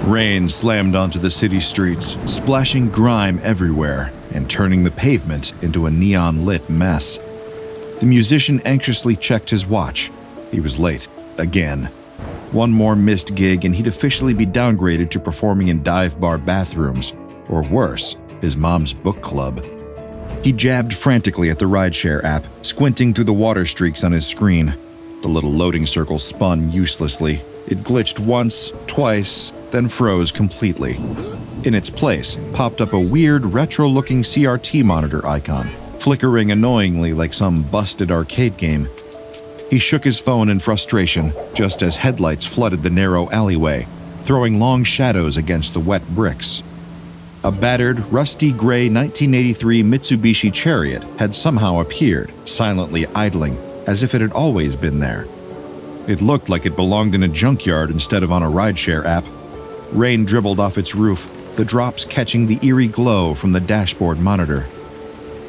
Rain slammed onto the city streets, splashing grime everywhere and turning the pavement into a neon-lit mess. The musician anxiously checked his watch. He was late, again. One more missed gig and he'd officially be downgraded to performing in dive bar bathrooms, or worse, his mom's book club. He jabbed frantically at the rideshare app, squinting through the water streaks on his screen. The little loading circle spun uselessly. It glitched once, twice, then froze completely. In its place popped up a weird retro-looking CRT monitor icon, flickering annoyingly like some busted arcade game. He shook his phone in frustration just as headlights flooded the narrow alleyway, throwing long shadows against the wet bricks. A battered, rusty gray 1983 Mitsubishi Chariot had somehow appeared, silently idling, as if it had always been there. It looked like it belonged in a junkyard instead of on a rideshare app. Rain dribbled off its roof, the drops catching the eerie glow from the dashboard monitor.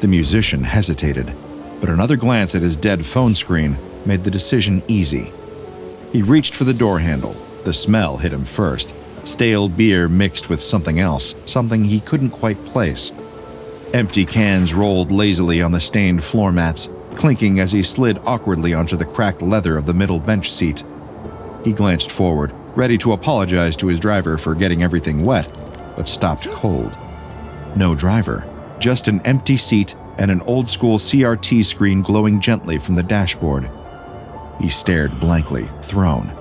The musician hesitated, but another glance at his dead phone screen made the decision easy. He reached for the door handle. The smell hit him first. Stale beer mixed with something else, something he couldn't quite place. Empty cans rolled lazily on the stained floor mats, clinking as he slid awkwardly onto the cracked leather of the middle bench seat. He glanced forward, ready to apologize to his driver for getting everything wet, but stopped cold. No driver, just an empty seat and an old-school CRT screen glowing gently from the dashboard. He stared blankly, thrown.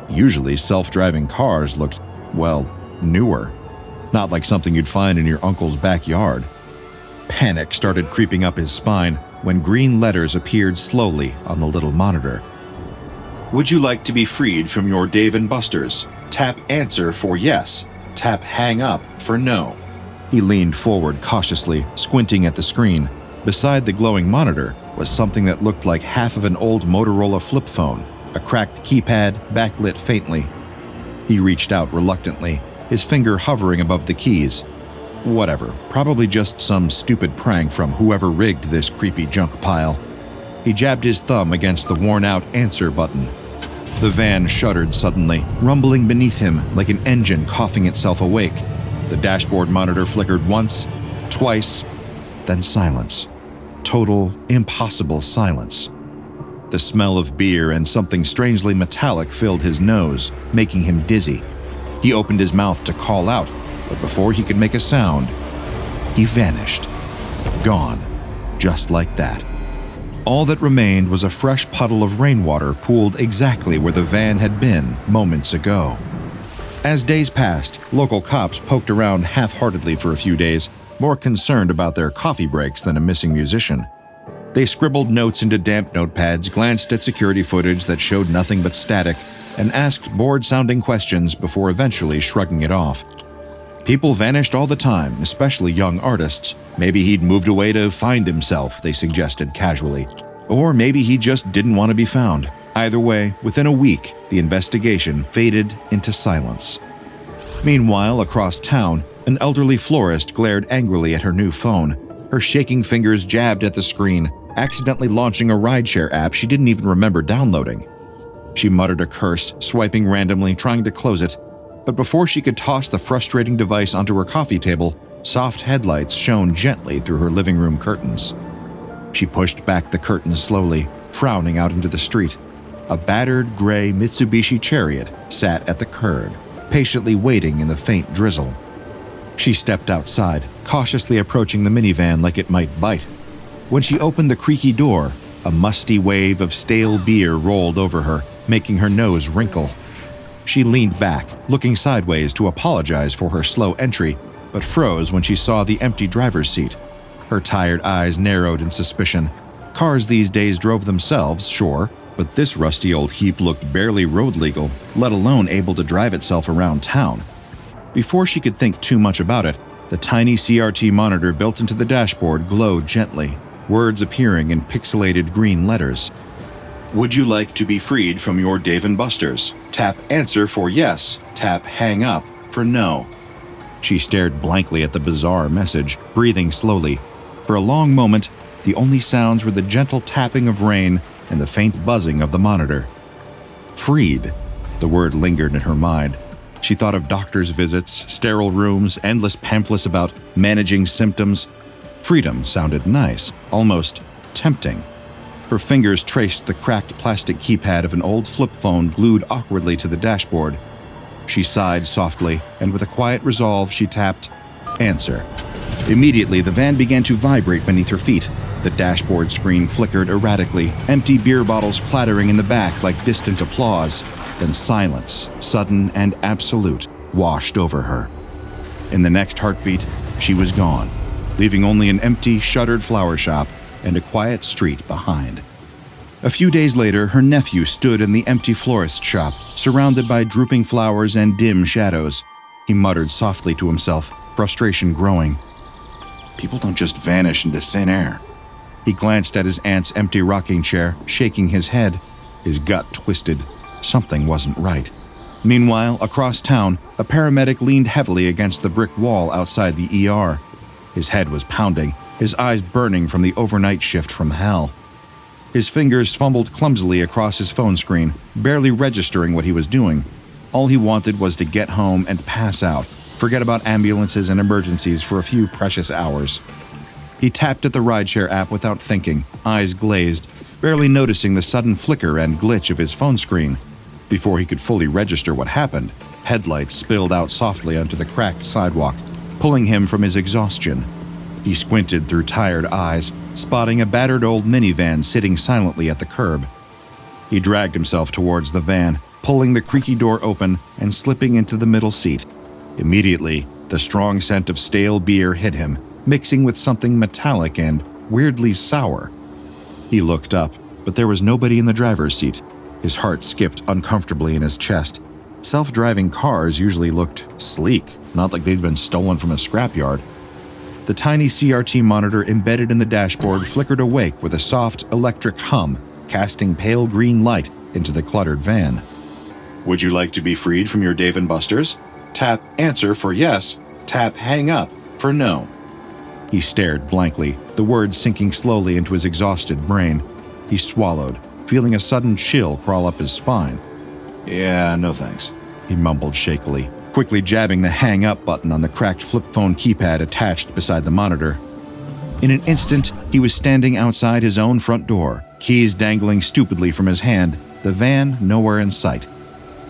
Usually self-driving cars looked, well, newer. Not like something you'd find in your uncle's backyard. Panic started creeping up his spine when green letters appeared slowly on the little monitor. Would you like to be freed from your Dave & Buster's? Tap answer for yes. Tap hang up for no. He leaned forward cautiously, squinting at the screen. Beside the glowing monitor was something that looked like half of an old Motorola flip phone, a cracked keypad backlit faintly. He reached out reluctantly, his finger hovering above the keys. Whatever, probably just some stupid prank from whoever rigged this creepy junk pile. He jabbed his thumb against the worn-out answer button. The van shuddered suddenly, rumbling beneath him like an engine coughing itself awake. The dashboard monitor flickered once, twice, then silence. Total, impossible silence. The smell of beer and something strangely metallic filled his nose, making him dizzy. He opened his mouth to call out, but before he could make a sound, he vanished. Gone. Just like that. All that remained was a fresh puddle of rainwater pooled exactly where the van had been moments ago. As days passed, local cops poked around half-heartedly for a few days, more concerned about their coffee breaks than a missing musician. They scribbled notes into damp notepads, glanced at security footage that showed nothing but static, and asked bored-sounding questions before eventually shrugging it off. People vanished all the time, especially young artists. Maybe he'd moved away to find himself, they suggested casually. Or maybe he just didn't want to be found. Either way, within a week, the investigation faded into silence. Meanwhile, across town, an elderly florist glared angrily at her new phone. Her shaking fingers jabbed at the screen, accidentally launching a rideshare app she didn't even remember downloading. She muttered a curse, swiping randomly, trying to close it, but before she could toss the frustrating device onto her coffee table, soft headlights shone gently through her living room curtains. She pushed back the curtains slowly, frowning out into the street. A battered gray Mitsubishi Chariot sat at the curb, patiently waiting in the faint drizzle. She stepped outside, cautiously approaching the minivan like it might bite. When she opened the creaky door, a musty wave of stale beer rolled over her, making her nose wrinkle. She leaned back, looking sideways to apologize for her slow entry, but froze when she saw the empty driver's seat. Her tired eyes narrowed in suspicion. Cars these days drove themselves, sure, but this rusty old heap looked barely road legal, let alone able to drive itself around town. Before she could think too much about it, the tiny CRT monitor built into the dashboard glowed gently, words appearing in pixelated green letters. Would you like to be freed from your Dave & Buster's? Tap answer for yes. Tap hang up for no. She stared blankly at the bizarre message, breathing slowly. For a long moment, the only sounds were the gentle tapping of rain and the faint buzzing of the monitor. Freed. The word lingered in her mind. She thought of doctor's visits, sterile rooms, endless pamphlets about managing symptoms. Freedom sounded nice, almost tempting. Her fingers traced the cracked plastic keypad of an old flip phone glued awkwardly to the dashboard. She sighed softly, and with a quiet resolve, she tapped answer. Immediately, the van began to vibrate beneath her feet. The dashboard screen flickered erratically, empty beer bottles clattering in the back like distant applause. Then silence, sudden and absolute, washed over her. In the next heartbeat, she was gone, leaving only an empty, shuttered flower shop and a quiet street behind. A few days later, her nephew stood in the empty florist shop, surrounded by drooping flowers and dim shadows. He muttered softly to himself, frustration growing. People don't just vanish into thin air. He glanced at his aunt's empty rocking chair, shaking his head. His gut twisted. Something wasn't right. Meanwhile, across town, a paramedic leaned heavily against the brick wall outside the ER. His head was pounding, his eyes burning from the overnight shift from hell. His fingers fumbled clumsily across his phone screen, barely registering what he was doing. All he wanted was to get home and pass out, forget about ambulances and emergencies for a few precious hours. He tapped at the rideshare app without thinking, eyes glazed, barely noticing the sudden flicker and glitch of his phone screen. Before he could fully register what happened, headlights spilled out softly onto the cracked sidewalk, pulling him from his exhaustion. He squinted through tired eyes, spotting a battered old minivan sitting silently at the curb. He dragged himself towards the van, pulling the creaky door open and slipping into the middle seat. Immediately, the strong scent of stale beer hit him, mixing with something metallic and weirdly sour. He looked up, but there was nobody in the driver's seat. His heart skipped uncomfortably in his chest. Self-driving cars usually looked sleek, not like they'd been stolen from a scrapyard. The tiny CRT monitor embedded in the dashboard flickered awake with a soft electric hum, casting pale green light into the cluttered van. Would you like to be freed from your Dave & Buster's? Tap answer for yes, tap hang up for no. He stared blankly, the words sinking slowly into his exhausted brain. He swallowed, feeling a sudden chill crawl up his spine. Yeah, no thanks, he mumbled shakily, quickly jabbing the hang up button on the cracked flip phone keypad attached beside the monitor. In an instant, he was standing outside his own front door, keys dangling stupidly from his hand, the van nowhere in sight.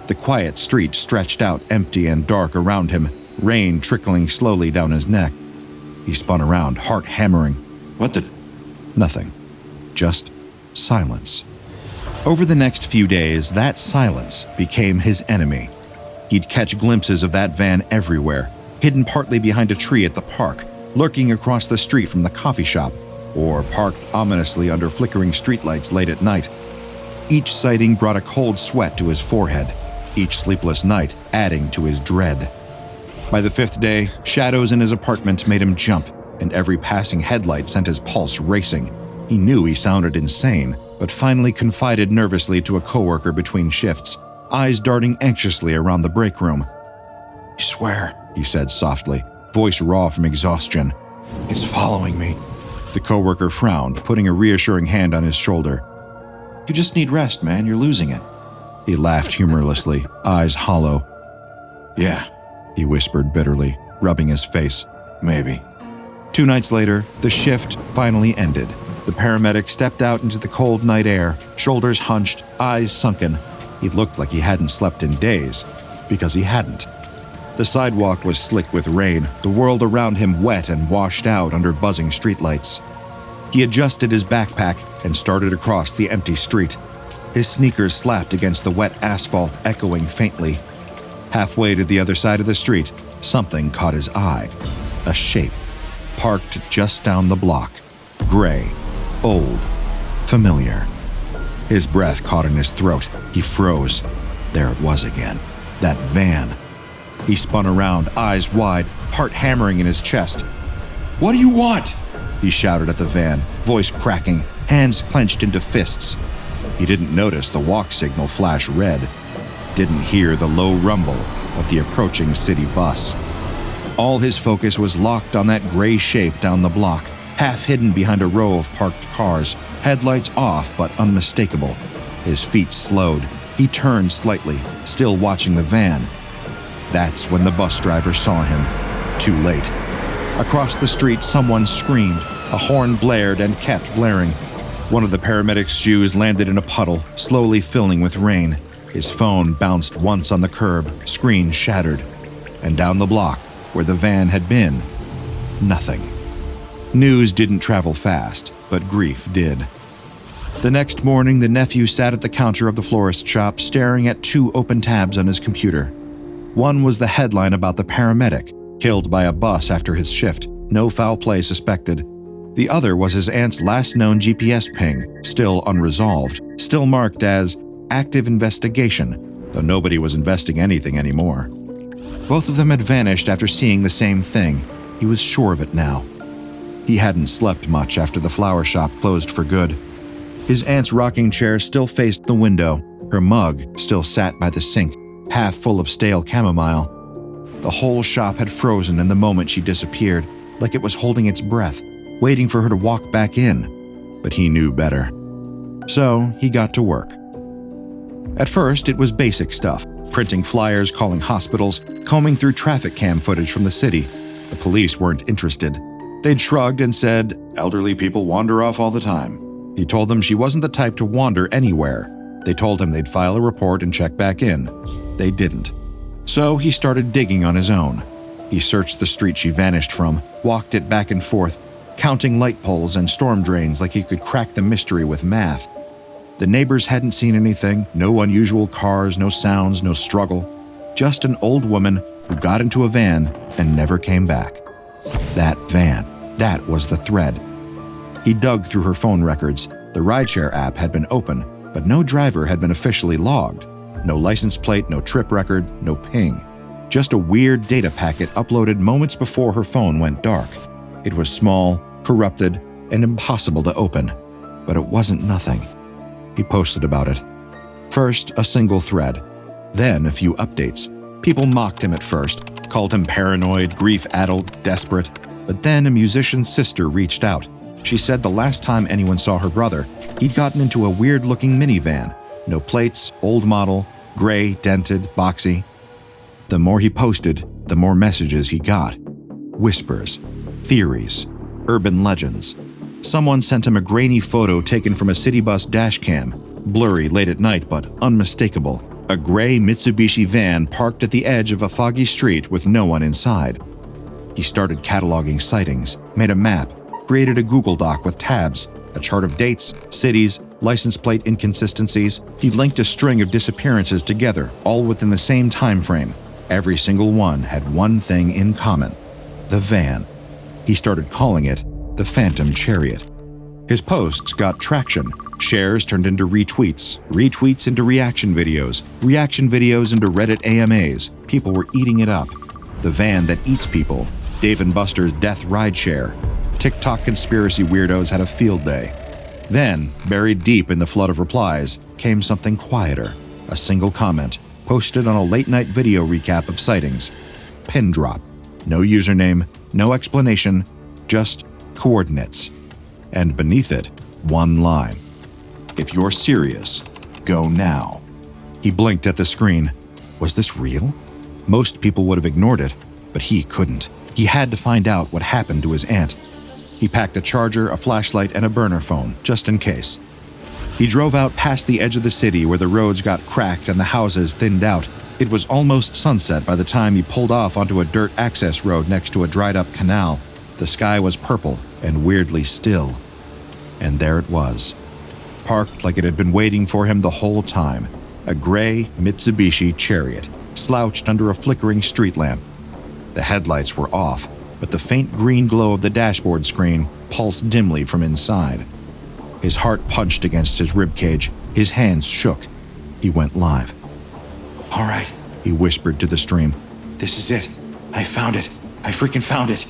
The quiet street stretched out empty and dark around him, rain trickling slowly down his neck. He spun around, heart hammering. What the? Nothing. Just silence. Over the next few days, that silence became his enemy. He'd catch glimpses of that van everywhere, hidden partly behind a tree at the park, lurking across the street from the coffee shop, or parked ominously under flickering streetlights late at night. Each sighting brought a cold sweat to his forehead, each sleepless night adding to his dread. By the fifth day, shadows in his apartment made him jump, and every passing headlight sent his pulse racing. He knew he sounded insane, but finally confided nervously to a coworker between shifts, eyes darting anxiously around the break room. I swear, he said softly, voice raw from exhaustion. It's following me. The coworker frowned, putting a reassuring hand on his shoulder. You just need rest, man. You're losing it. He laughed humorlessly, eyes hollow. Yeah, he whispered bitterly, rubbing his face. Maybe. 2 nights later, the shift finally ended. The paramedic stepped out into the cold night air, shoulders hunched, eyes sunken. He looked like he hadn't slept in days, because he hadn't. The sidewalk was slick with rain, the world around him wet and washed out under buzzing streetlights. He adjusted his backpack and started across the empty street. His sneakers slapped against the wet asphalt, echoing faintly. Halfway to the other side of the street, something caught his eye. A shape, parked just down the block. Gray, old, familiar. His breath caught in his throat. He froze. There it was again. That van. He spun around, eyes wide, heart hammering in his chest. What do you want? He shouted at the van, voice cracking, hands clenched into fists. He didn't notice the walk signal flash red. Didn't hear the low rumble of the approaching city bus. All his focus was locked on that gray shape down the block, half hidden behind a row of parked cars, headlights off but unmistakable. His feet slowed. He turned slightly, still watching the van. That's when the bus driver saw him. Too late. Across the street, someone screamed. A horn blared and kept blaring. One of the paramedic's shoes landed in a puddle, slowly filling with rain. His phone bounced once on the curb, screen shattered. And down the block, where the van had been, nothing. News didn't travel fast, but grief did. The next morning, the nephew sat at the counter of the florist shop, staring at 2 open tabs on his computer. One was the headline about the paramedic, killed by a bus after his shift, no foul play suspected. The other was his aunt's last known GPS ping, still unresolved, still marked as active investigation, though nobody was investing anything anymore. Both of them had vanished after seeing the same thing. He was sure of it now. He hadn't slept much after the flower shop closed for good. His aunt's rocking chair still faced the window. Her mug still sat by the sink, half full of stale chamomile. The whole shop had frozen in the moment she disappeared, like it was holding its breath, waiting for her to walk back in. But he knew better. So he got to work. At first, it was basic stuff, printing flyers, calling hospitals, combing through traffic cam footage from the city. The police weren't interested. They'd shrugged and said, "Elderly people wander off all the time." He told them she wasn't the type to wander anywhere. They told him they'd file a report and check back in. They didn't. So he started digging on his own. He searched the street she vanished from, walked it back and forth, counting light poles and storm drains like he could crack the mystery with math. The neighbors hadn't seen anything, no unusual cars, no sounds, no struggle. Just an old woman who got into a van and never came back. That van, that was the thread. He dug through her phone records. The rideshare app had been open, but no driver had been officially logged. No license plate, no trip record, no ping. Just a weird data packet uploaded moments before her phone went dark. It was small, corrupted, and impossible to open. But it wasn't nothing. He posted about it. First, a single thread. Then a few updates. People mocked him at first, called him paranoid, grief-addled, desperate. But then a musician's sister reached out. She said the last time anyone saw her brother, he'd gotten into a weird-looking minivan. No plates, old model, gray, dented, boxy. The more he posted, the more messages he got. Whispers, theories, urban legends. Someone sent him a grainy photo taken from a city bus dash cam, blurry late at night but unmistakable. A gray Mitsubishi van parked at the edge of a foggy street with no one inside. He started cataloging sightings, made a map, created a Google Doc with tabs, a chart of dates, cities, license plate inconsistencies. He linked a string of disappearances together, all within the same time frame. Every single one had one thing in common: the van. He started calling it the Phantom Chariot. His posts got traction. Shares turned into retweets, retweets into reaction videos into Reddit AMAs. People were eating it up. The van that eats people, Dave & Buster's death rideshare. TikTok conspiracy weirdos had a field day. Then, buried deep in the flood of replies, came something quieter. A single comment, posted on a late-night video recap of sightings. Pin drop. No username, no explanation, just coordinates. And beneath it, one line. "If you're serious, go now." He blinked at the screen. Was this real? Most people would have ignored it, but he couldn't. He had to find out what happened to his aunt. He packed a charger, a flashlight, and a burner phone, just in case. He drove out past the edge of the city where the roads got cracked and the houses thinned out. It was almost sunset by the time he pulled off onto a dirt access road next to a dried-up canal. The sky was purple and weirdly still. And there it was, parked like it had been waiting for him the whole time. A gray Mitsubishi Chariot, slouched under a flickering street lamp. The headlights were off, but the faint green glow of the dashboard screen pulsed dimly from inside. His heart punched against his ribcage. His hands shook. He went live. "All right," he whispered to the stream. "This is it. I found it. I freaking found it."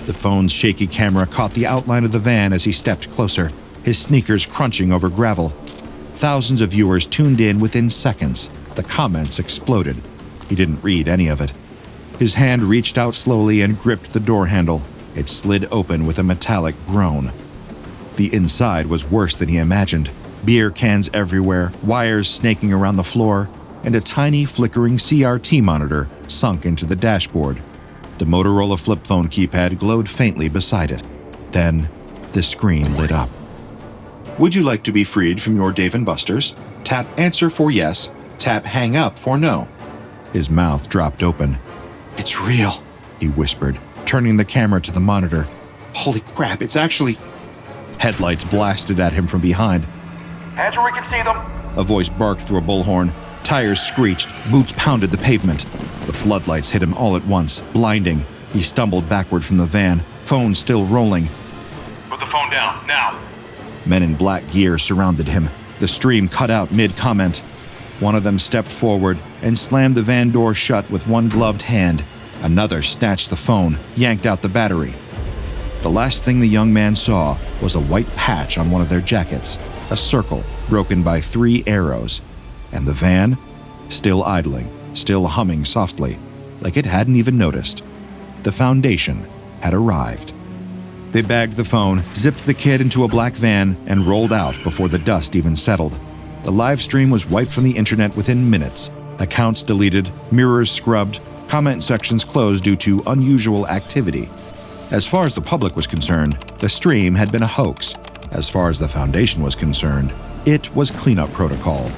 The phone's shaky camera caught the outline of the van as he stepped closer, his sneakers crunching over gravel. Thousands of viewers tuned in within seconds. The comments exploded. He didn't read any of it. His hand reached out slowly and gripped the door handle. It slid open with a metallic groan. The inside was worse than he imagined. Beer cans everywhere, wires snaking around the floor. and a tiny flickering CRT monitor sunk into the dashboard. The Motorola flip phone keypad glowed faintly beside it. Then, the screen lit up. Would you like to be freed from your Dave & Buster's? Tap answer for yes, tap hang up for no. His mouth dropped open. It's real, he whispered, turning the camera to the monitor. Holy crap, it's actually... Headlights blasted at him from behind. Hands where we can see them. A voice barked through a bullhorn. Tires screeched, boots pounded the pavement. The floodlights hit him all at once, blinding. He stumbled backward from the van, phone still rolling. Put the phone down, now. Men in black gear surrounded him. The stream cut out mid-comment. One of them stepped forward and slammed the van door shut with one gloved hand. Another snatched the phone, yanked out the battery. The last thing the young man saw was a white patch on one of their jackets, a circle broken by 3 arrows, and the van, still idling, still humming softly, like it hadn't even noticed. The Foundation had arrived. They bagged the phone, zipped the kid into a black van, and rolled out before the dust even settled. The live stream was wiped from the internet within minutes. Accounts deleted, mirrors scrubbed, comment sections closed due to unusual activity. As far as the public was concerned, the stream had been a hoax. As far as the Foundation was concerned, it was cleanup protocol.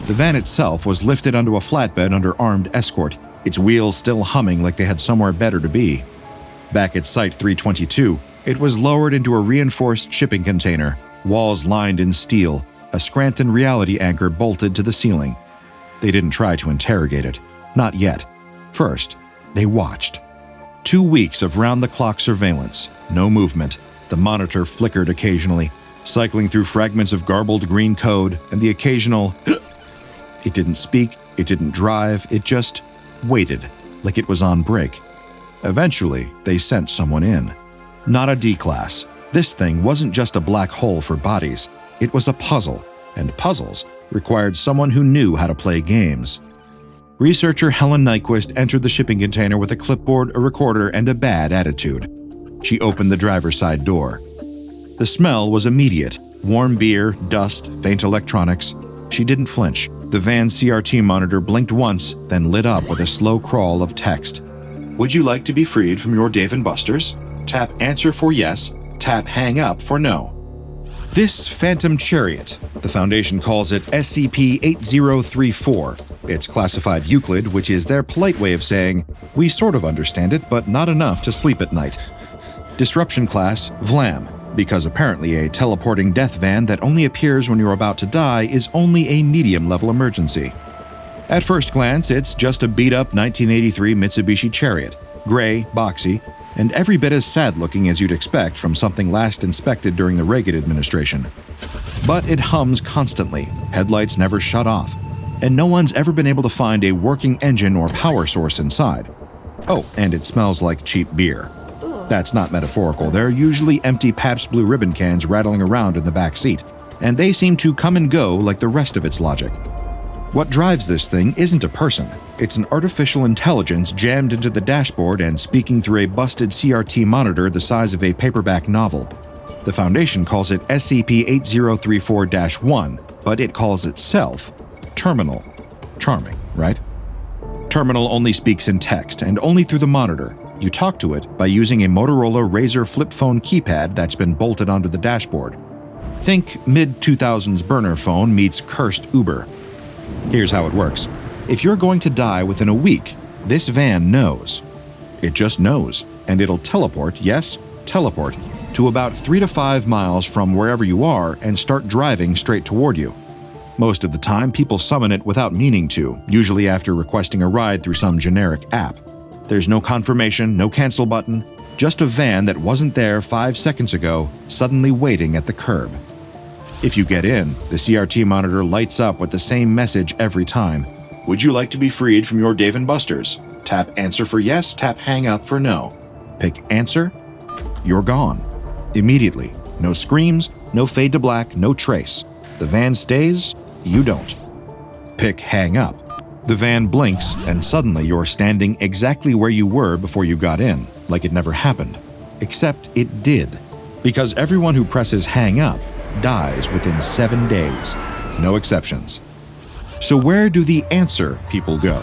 The van itself was lifted onto a flatbed under armed escort, its wheels still humming like they had somewhere better to be. Back at Site 322, it was lowered into a reinforced shipping container, walls lined in steel, a Scranton reality anchor bolted to the ceiling. They didn't try to interrogate it. Not yet. First, they watched. 2 weeks of round-the-clock surveillance, no movement. The monitor flickered occasionally, cycling through fragments of garbled green code and the occasional... It didn't speak, it didn't drive, it just waited, like it was on break. Eventually, they sent someone in. Not a D-class. This thing wasn't just a black hole for bodies. It was a puzzle, and puzzles required someone who knew how to play games. Researcher Helen Nyquist entered the shipping container with a clipboard, a recorder, and a bad attitude. She opened the driver's side door. The smell was immediate. Warm beer, dust, faint electronics. She didn't flinch. The van's CRT monitor blinked once, then lit up with a slow crawl of text. Would you like to be freed from your Dave & Buster's? Tap answer for yes, tap hang up for no. This Phantom Chariot, the Foundation calls it SCP-8034. It's classified Euclid, which is their polite way of saying, we sort of understand it, but not enough to sleep at night. Disruption class, VLAM, because apparently a teleporting death van that only appears when you're about to die is only a medium-level emergency. At first glance, it's just a beat-up 1983 Mitsubishi Chariot, gray, boxy, and every bit as sad-looking as you'd expect from something last inspected during the Reagan administration. But it hums constantly, headlights never shut off, and no one's ever been able to find a working engine or power source inside. Oh, and it smells like cheap beer. That's not metaphorical. There are usually empty Pabst Blue Ribbon cans rattling around in the back seat, and they seem to come and go like the rest of its logic. What drives this thing isn't a person. It's an artificial intelligence jammed into the dashboard and speaking through a busted CRT monitor the size of a paperback novel. The Foundation calls it SCP-8034-1, but it calls itself Terminal. Charming, right? Terminal only speaks in text and only through the monitor. You talk to it by using a Motorola Razr flip phone keypad that's been bolted onto the dashboard. Think mid-2000s burner phone meets cursed Uber. Here's how it works. If you're going to die within a week, this van knows. It just knows, and it'll teleport, yes, teleport, to about 3 to 5 miles from wherever you are and start driving straight toward you. Most of the time, people summon it without meaning to, usually after requesting a ride through some generic app. There's no confirmation, no cancel button, just a van that wasn't there 5 seconds ago, suddenly waiting at the curb. If you get in, the CRT monitor lights up with the same message every time. Would you like to be freed from your Dave & Buster's? Tap answer for yes, tap hang up for no. Pick answer, you're gone. Immediately. No screams, no fade to black, no trace. The van stays, you don't. Pick hang up. The van blinks, and suddenly you're standing exactly where you were before you got in, like it never happened. Except it did. Because everyone who presses hang up dies within 7 days. No exceptions. So where do the answer people go?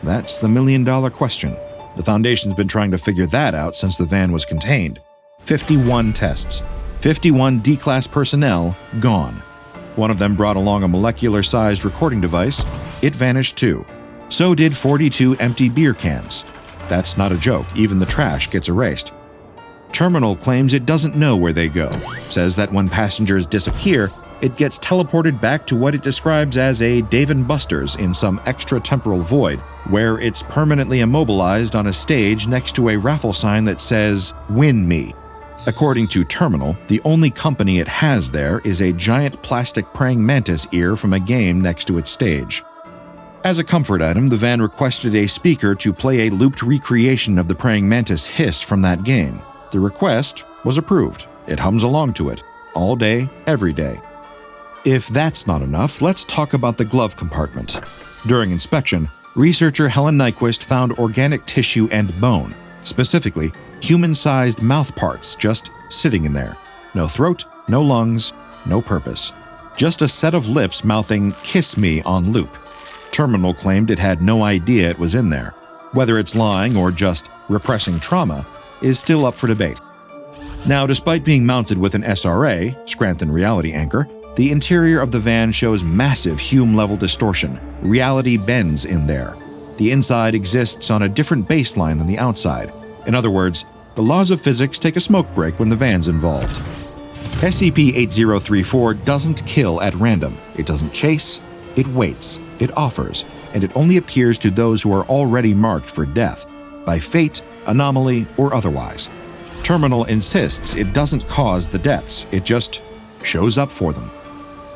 That's the million-dollar question. The Foundation's been trying to figure that out since the van was contained. 51 tests. 51 D-Class personnel gone. One of them brought along a molecular-sized recording device. It vanished too. So did 42 empty beer cans. That's not a joke, even the trash gets erased. Terminal claims it doesn't know where they go, says that when passengers disappear, it gets teleported back to what it describes as a Dave & Buster's in some extra-temporal void, where it's permanently immobilized on a stage next to a raffle sign that says, "Win me." According to Terminal, the only company it has there is a giant plastic praying mantis ear from a game next to its stage. As a comfort item, the van requested a speaker to play a looped recreation of the praying mantis hiss from that game. The request was approved. It hums along to it, all day, every day. If that's not enough, let's talk about the glove compartment. During inspection, researcher Helen Nyquist found organic tissue and bone, specifically human-sized mouth parts just sitting in there. No throat, no lungs, no purpose. Just a set of lips mouthing "kiss me" on loop. Terminal claimed it had no idea it was in there. Whether it's lying or just repressing trauma is still up for debate. Now, despite being mounted with an SRA, Scranton Reality Anchor, the interior of the van shows massive Hume-level distortion. Reality bends in there. The inside exists on a different baseline than the outside. In other words, the laws of physics take a smoke break when the van's involved. SCP-8034 doesn't kill at random. It doesn't chase, it waits, it offers, and it only appears to those who are already marked for death, by fate, anomaly, or otherwise. Terminal insists it doesn't cause the deaths, it just shows up for them.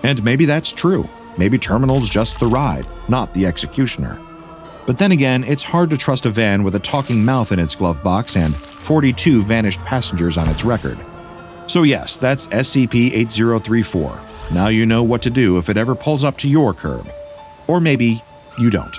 And maybe that's true. Maybe Terminal's just the ride, not the executioner. But then again, it's hard to trust a van with a talking mouth in its glove box and 42 vanished passengers on its record. So yes, that's SCP-8034. Now you know what to do if it ever pulls up to your curb. Or maybe you don't.